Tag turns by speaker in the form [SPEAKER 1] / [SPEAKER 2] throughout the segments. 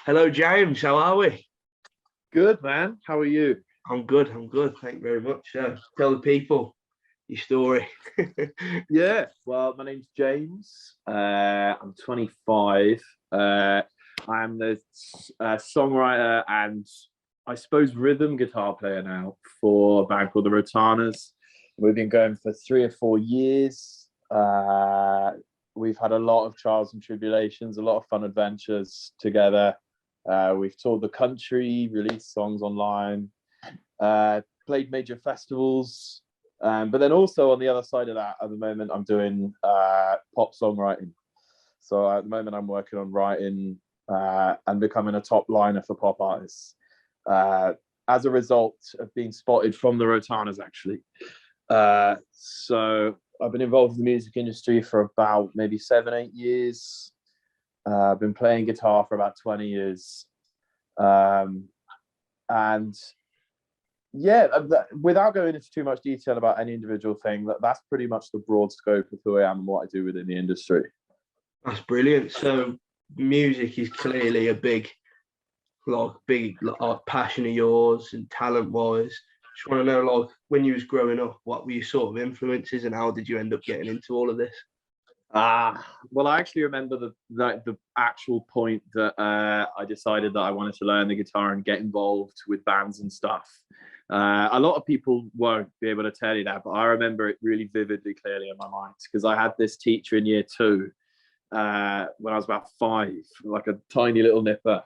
[SPEAKER 1] Hello, James. How are we?
[SPEAKER 2] Good, man. How are you?
[SPEAKER 1] I'm good. I'm good. Thank you very much. Tell the people your story.
[SPEAKER 2] Yeah. Well, my name's James. I'm 25. I'm the songwriter and I suppose rhythm guitar player now for a band called the Rotanas. We've been going for 3 or 4 years. We've had a lot of trials and tribulations, a lot of fun adventures together. We've toured the country, released songs online, played major festivals. But then also on the other side of that, at the moment, I'm doing pop songwriting. So at the moment, I'm working on writing and becoming a top liner for pop artists. As a result of being spotted from the Rotanas, actually. So I've been involved in the music industry for about maybe 7, 8 years. I've been playing guitar for about 20 years. And yeah, without going into too much detail about any individual thing, that's pretty much the broad scope of who I am and what I do within the industry.
[SPEAKER 1] That's brilliant. So music is clearly a big passion of yours and talent-wise. Just want to know, like, when you was growing up, what were your sort of influences and how did you end up getting into all of this?
[SPEAKER 2] Well, I actually remember the actual point that I decided that I wanted to learn the guitar and get involved with bands and stuff. A lot of people won't be able to tell you that, but I remember it really vividly, clearly in my mind, because I had this teacher in year 2 when I was about 5, like a tiny little nipper.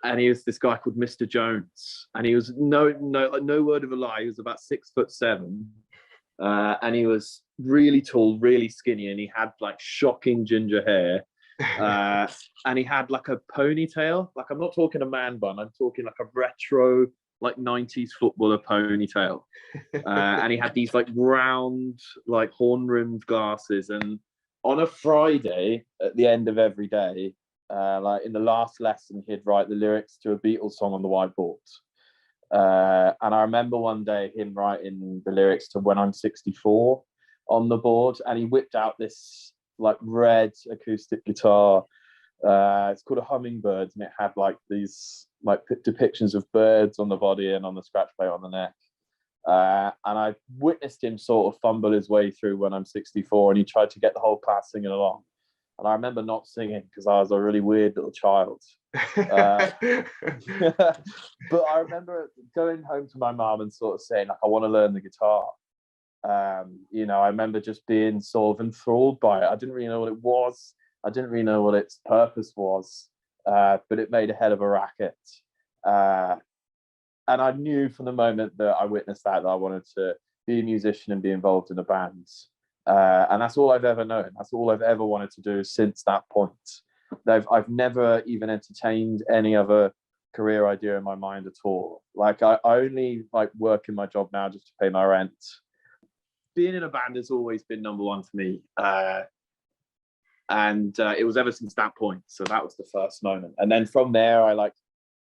[SPEAKER 2] And he was this guy called Mr. Jones, and he was no word of a lie. He was about 6'7", and he was really tall, really skinny, and he had like shocking ginger hair, and he had like a ponytail. Like, I'm not talking a man bun. I'm talking like a retro, like 90s footballer ponytail. And he had these like round, like horn-rimmed glasses. And on a Friday, at the end of every day, like in the last lesson, he'd write the lyrics to a Beatles song on the whiteboard. And I remember one day him writing the lyrics to When I'm 64 on the board, and he whipped out this like red acoustic guitar. It's called a Hummingbird, and it had like these like depictions of birds on the body and on the scratch plate on the neck. And I witnessed him sort of fumble his way through When I'm 64, and he tried to get the whole class singing along. And I remember not singing because I was a really weird little child. But I remember going home to my mom and sort of saying, like, I want to learn the guitar. I remember just being sort of enthralled by it. I didn't really know what it was. I didn't really know what its purpose was, but it made a hell of a racket. And I knew from the moment that I witnessed that I wanted to be a musician and be involved in a band. And that's all I've ever known. That's all I've ever wanted to do since that point. I've never even entertained any other career idea in my mind at all. Like, I only like work in my job now just to pay my rent. Being in a band has always been number one for me. And it was ever since that point. So that was the first moment. And then from there, I like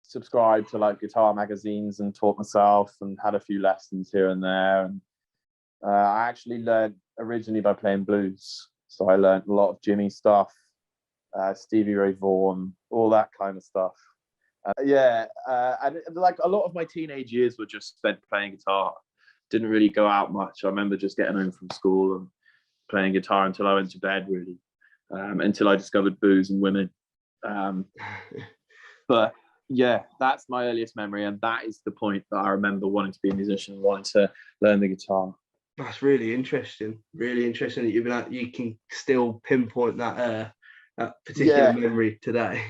[SPEAKER 2] subscribed to like guitar magazines and taught myself and had a few lessons here and there. And I actually learned originally by playing blues. So I learned a lot of Jimmy stuff, Stevie Ray Vaughan, all that kind of stuff. And like a lot of my teenage years were just spent playing guitar. Didn't really go out much. I remember just getting home from school and playing guitar until I went to bed, really, until I discovered booze and women. But yeah, that's my earliest memory, and that is the point that I remember wanting to be a musician and wanting to learn the guitar.
[SPEAKER 1] That's really interesting. Really interesting that you can still pinpoint that particular memory today.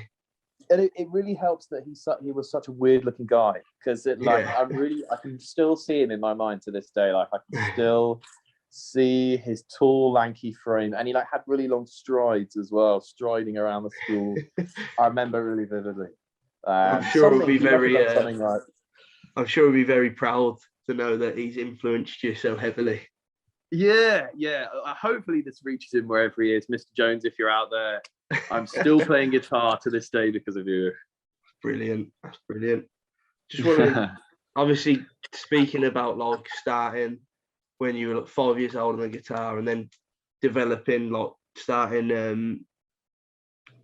[SPEAKER 2] And it really helps that he was such a weird looking guy, because I can still see him in my mind to this day. Like, I can still see his tall, lanky frame, and he like had really long strides as well, striding around the school. I remember really vividly.
[SPEAKER 1] I'm sure he'll be very. I'm sure he'll be very proud to know that he's influenced you so heavily.
[SPEAKER 2] Yeah. Hopefully this reaches him wherever he is, Mr. Jones. If you're out there, I'm still playing guitar to this day because of you.
[SPEAKER 1] Brilliant. That's brilliant. Just wondering, obviously, speaking about like starting when you were like 5 years old on the guitar, and then developing, like starting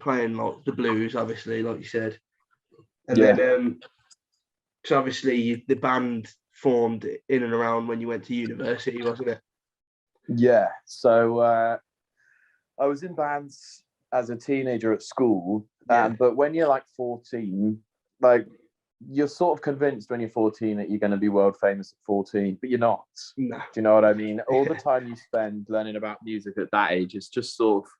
[SPEAKER 1] playing like the blues, obviously, like you said, and
[SPEAKER 2] Yeah.
[SPEAKER 1] then so obviously the band formed in and around when you went to university, wasn't it?
[SPEAKER 2] Yeah. So I was in bands as a teenager at school, but when you're like 14, like you're sort of convinced when you're 14 that you're going to be world famous at 14, but you're not.
[SPEAKER 1] No.
[SPEAKER 2] Do you know what I mean? All the time you spend learning about music at that age is just sort of,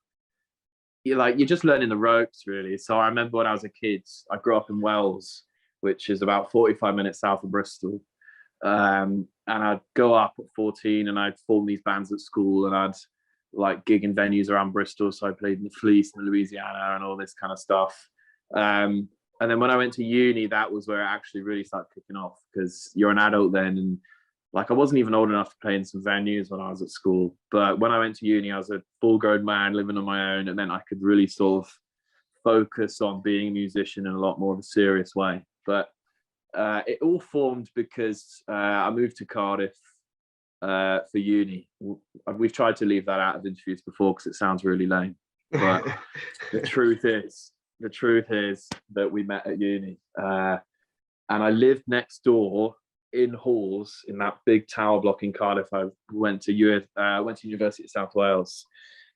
[SPEAKER 2] you're just learning the ropes, really. So I remember when I was a kid, I grew up in Wales, which is about 45 minutes south of Bristol. And I'd go up at 14 and I'd form these bands at school, and I'd like gig in venues around Bristol. So I played in the Fleece and Louisiana and all this kind of stuff. And then when I went to uni, that was where it actually really started kicking off, because you're an adult then. And like, I wasn't even old enough to play in some venues when I was at school. But when I went to uni, I was a full grown man living on my own. And then I could really sort of focus on being a musician in a lot more of a serious way. But it all formed because I moved to Cardiff for uni. We've tried to leave that out of interviews before because it sounds really lame. But the truth is that we met at uni. And I lived next door in halls in that big tower block in Cardiff. I went to University of South Wales.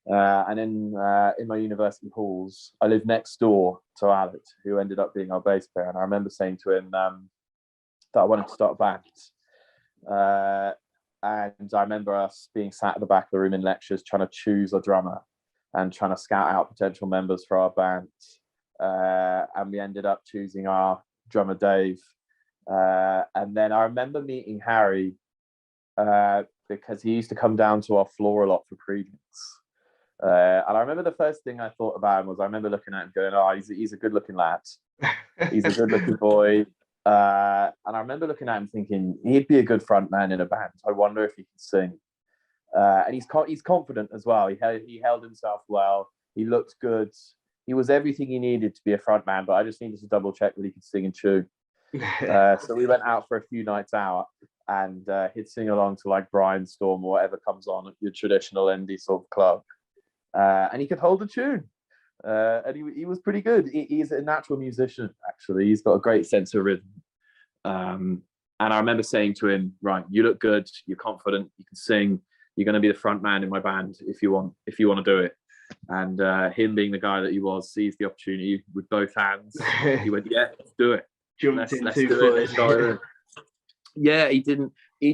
[SPEAKER 2] And in my university halls, I lived next door to Alec, who ended up being our bass player. And I remember saying to him that I wanted to start a band. And I remember us being sat at the back of the room in lectures trying to choose a drummer and trying to scout out potential members for our band. And we ended up choosing our drummer, Dave. And then I remember meeting Harry because he used to come down to our floor a lot for pre-drinks. And I remember the first thing I thought about him was, I remember looking at him going, oh, he's a good-looking lad. He's a good-looking boy. And I remember looking at him thinking, he'd be a good front man in a band. I wonder if he can sing. And he's confident as well. He held himself well. He looked good. He was everything he needed to be a front man, but I just needed to double check that he could sing and tune. So we went out for a few nights out, and he'd sing along to like Brian Storm or whatever comes on at your traditional indie sort of club. And he could hold a tune. And he was pretty good. He's a natural musician, actually. He's got a great sense of rhythm. And I remember saying to him, right, you look good, you're confident, you can sing, you're going to be the front man in my band if you want to do it. And him being the guy that he was, seized the opportunity with both hands. He went, yeah, let's do it.
[SPEAKER 1] Jumped in 2 foot.
[SPEAKER 2] Yeah, he didn't he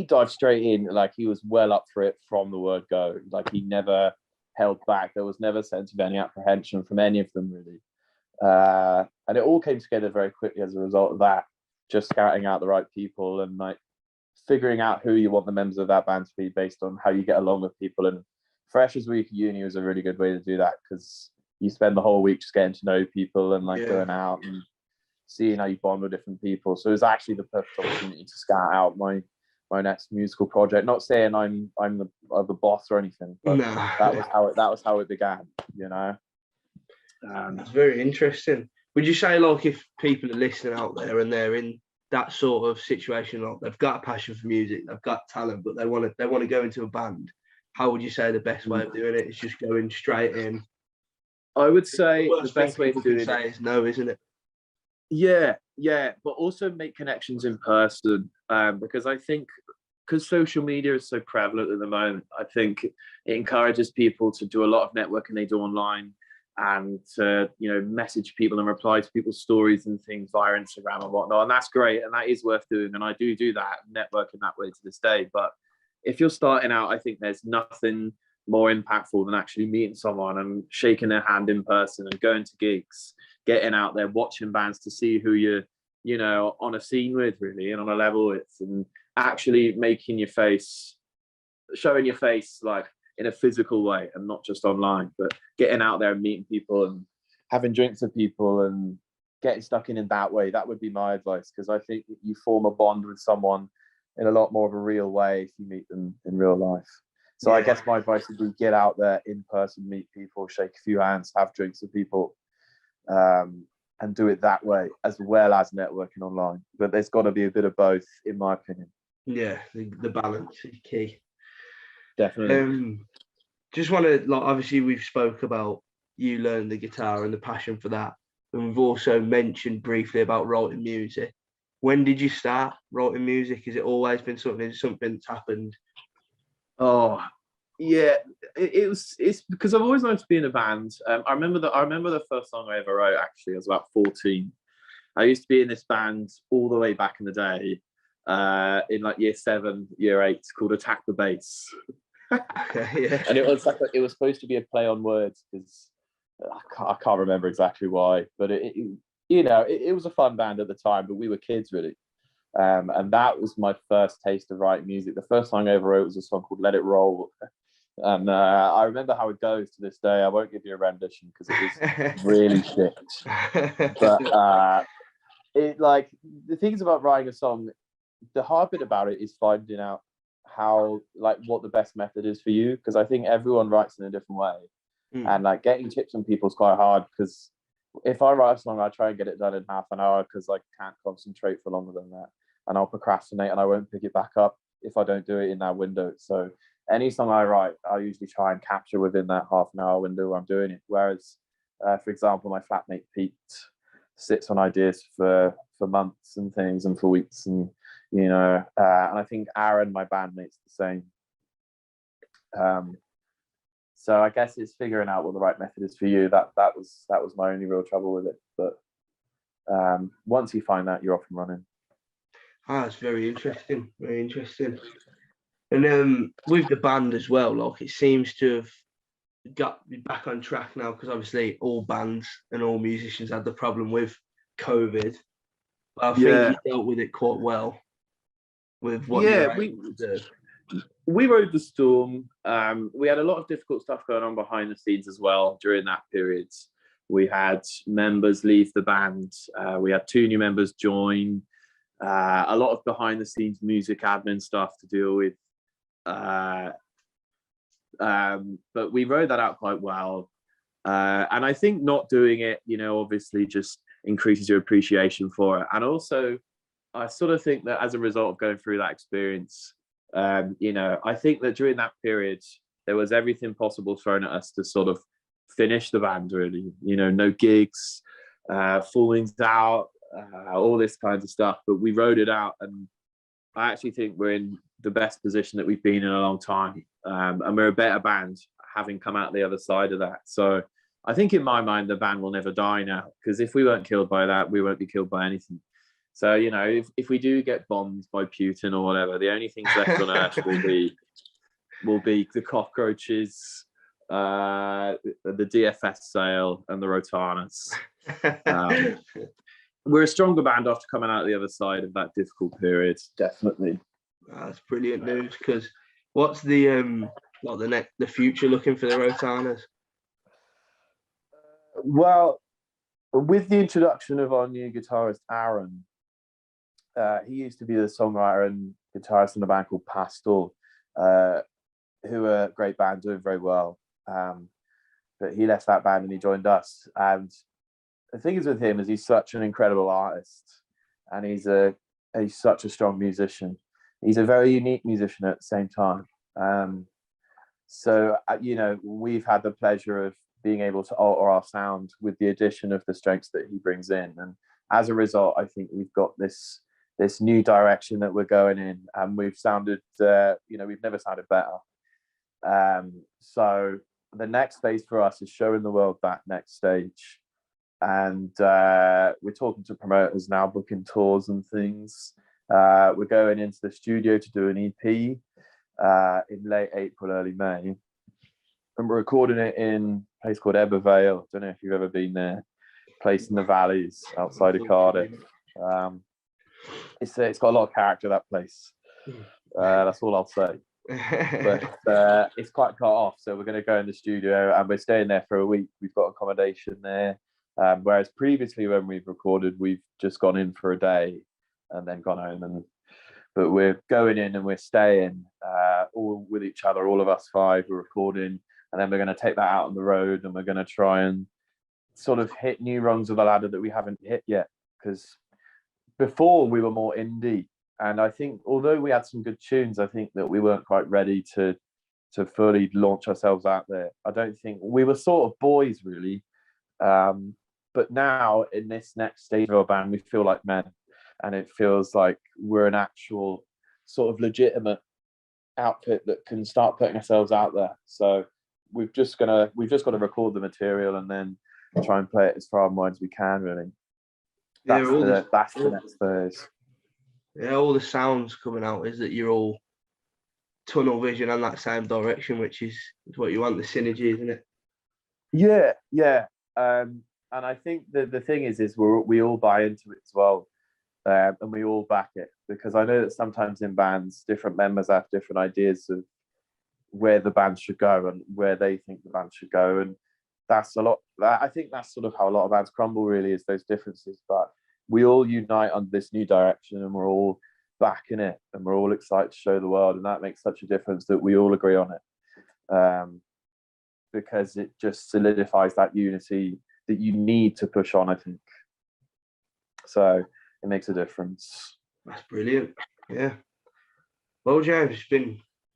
[SPEAKER 2] dived straight in. Like, he was well up for it from the word go. Like, he never held back. There was never a sense of any apprehension from any of them, really. And it all came together very quickly as a result of that, just scouting out the right people and like figuring out who you want the members of that band to be based on how you get along with people. And Freshers Week at uni was a really good way to do that, because you spend the whole week just getting to know people and like going out and seeing how you bond with different people. So it was actually the perfect opportunity to scout out my next musical project. Not saying I'm the boss or anything, but that was how it began, you know.
[SPEAKER 1] That's very interesting. Would you say, like, if people are listening out there and they're in that sort of situation, like they've got a passion for music, they've got talent, but they want to go into a band, how would you say the best way of doing it is just going straight in?
[SPEAKER 2] I would say the best way to do it
[SPEAKER 1] is no, isn't it?
[SPEAKER 2] Yeah, but also make connections in person, because I think, because social media is so prevalent at the moment, I think it encourages people to do a lot of networking they do online, and to, you know, message people and reply to people's stories and things via Instagram and whatnot. And that's great, and that is worth doing. And I do that, networking that way to this day. But if you're starting out, I think there's nothing more impactful than actually meeting someone and shaking their hand in person and going to gigs, getting out there, watching bands to see who you're, you know, on a scene with, really, and on a level with, and actually showing your face like in a physical way and not just online, but getting out there and meeting people and having drinks with people and getting stuck in that way. That would be my advice, because I think you form a bond with someone in a lot more of a real way if you meet them in real life. So I guess my advice would be get out there in person, meet people, shake a few hands, have drinks with people, and do it that way, as well as networking online. But there's got to be a bit of both, in my opinion.
[SPEAKER 1] Yeah, the balance is key.
[SPEAKER 2] Definitely.
[SPEAKER 1] just want to, like, obviously we've spoke about you learning the guitar and the passion for that, and we've also mentioned briefly about writing music. When did you start writing music? Has it always been something that's happened?
[SPEAKER 2] Oh, yeah. It's because I've always wanted to be in a band. I remember the first song I ever wrote. Actually, I was about 14. I used to be in this band all the way back in the day, in like year 7, year 8, called Attack the Bass.
[SPEAKER 1] Yeah.
[SPEAKER 2] And it was supposed to be a play on words because I can't remember exactly why, but it was a fun band at the time, but we were kids really. And that was my first taste of writing music. The first song I ever wrote was a song called Let It Roll. And I remember how it goes to this day. I won't give you a rendition because it was really shit. But it, like, the things about writing a song, the hard bit about it is finding out how, like, what the best method is for you, because I think everyone writes in a different way. And like getting tips from people is quite hard, because if I write a song, I try and get it done in half an hour because I can't concentrate for longer than that, and I'll procrastinate and I won't pick it back up if I don't do it in that window. So any song I write, I usually try and capture within that half an hour window where I'm doing it. Whereas, for example, my flatmate Pete sits on ideas for months and things, and for weeks, and and I think Aaron, my bandmate's the same. So I guess it's figuring out what the right method is for you. That was my only real trouble with it. But once you find that, you're off and running.
[SPEAKER 1] It's very interesting. Very interesting. And with the band as well, like, it seems to have got back on track now, because obviously all bands and all musicians had the problem with COVID. But I think you dealt with it quite well with what you're able to do.
[SPEAKER 2] We rode the storm. We had a lot of difficult stuff going on behind the scenes as well during that period. We had members leave the band. We had 2 new members join. A lot of behind the scenes music admin stuff to deal with. But we rode that out quite well. And I think not doing it, obviously just increases your appreciation for it. And also, I sort of think that as a result of going through that experience, I think that during that period, there was everything possible thrown at us to sort of finish the band, really. No gigs, fallings out, all this kinds of stuff. But we rode it out, and I actually think we're in the best position that we've been in a long time. And we're a better band having come out the other side of that. So I think in my mind, the band will never die now, because if we weren't killed by that, we won't be killed by anything. So, if we do get bombed by Putin or whatever, the only things left on Earth will be the cockroaches, the DFS sale, and the Rotanas. We're a stronger band after coming out the other side of that difficult period, definitely.
[SPEAKER 1] That's brilliant news. Because what's the future looking for the Rotanas?
[SPEAKER 2] Well, with the introduction of our new guitarist Aaron, he used to be the songwriter and guitarist in a band called Pastel, who are a great band, doing very well. But he left that band and he joined us. And the thing is with him is he's such an incredible artist, and he's such a strong musician. He's a very unique musician at the same time. So we've had the pleasure of being able to alter our sound with the addition of the strengths that he brings in. And as a result, I think we've got this new direction that we're going in, and we've sounded, we've never sounded better. So the next phase for us is showing the world that next stage. And we're talking to promoters now, booking tours and things. We're going into the studio to do an EP in late April, early May. And we're recording it in a place called Ebervale. I don't know if you've ever been there. Place in the valleys outside of Cardiff. It's got a lot of character, that place. That's all I'll say. But it's quite cut off, so we're going to go in the studio, and we're staying there for a week. We've got accommodation there, whereas previously when we've recorded, we've just gone in for a day and then gone home. But we're going in and we're staying all with each other, all of us 5. We're recording, and then we're going to take that out on the road, and we're going to try and sort of hit new rungs of the ladder that we haven't hit yet. Because before we were more indie, and I think although we had some good tunes, I think that we weren't quite ready to fully launch ourselves out there. I don't think we were sort of boys really, but now in this next stage of our band, we feel like men, and it feels like we're an actual sort of legitimate outfit that can start putting ourselves out there. So we've just got to record the material and then try and play it as far and wide as we can. Really, that's the next phase.
[SPEAKER 1] Yeah, all the sounds coming out is that you're all tunnel vision and that same direction, which is what you want, the synergy, isn't it?
[SPEAKER 2] Yeah. And I think the thing is we all buy into it as well, and we all back it, because I know that sometimes in bands, different members have different ideas of where the band should go and where they think the band should go, and that's a lot. I think that's sort of how a lot of bands crumble, really, is those differences. But we all unite on this new direction, and we're all backing it, and we're all excited to show the world, and that makes such a difference that we all agree on it, because it just solidifies that unity that you need to push on, I think. So it makes a difference.
[SPEAKER 1] That's brilliant. Yeah. Well, James,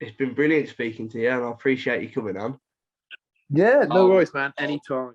[SPEAKER 1] it's been brilliant speaking to you, and I appreciate you coming on.
[SPEAKER 2] Yeah, no worries, man. Anytime.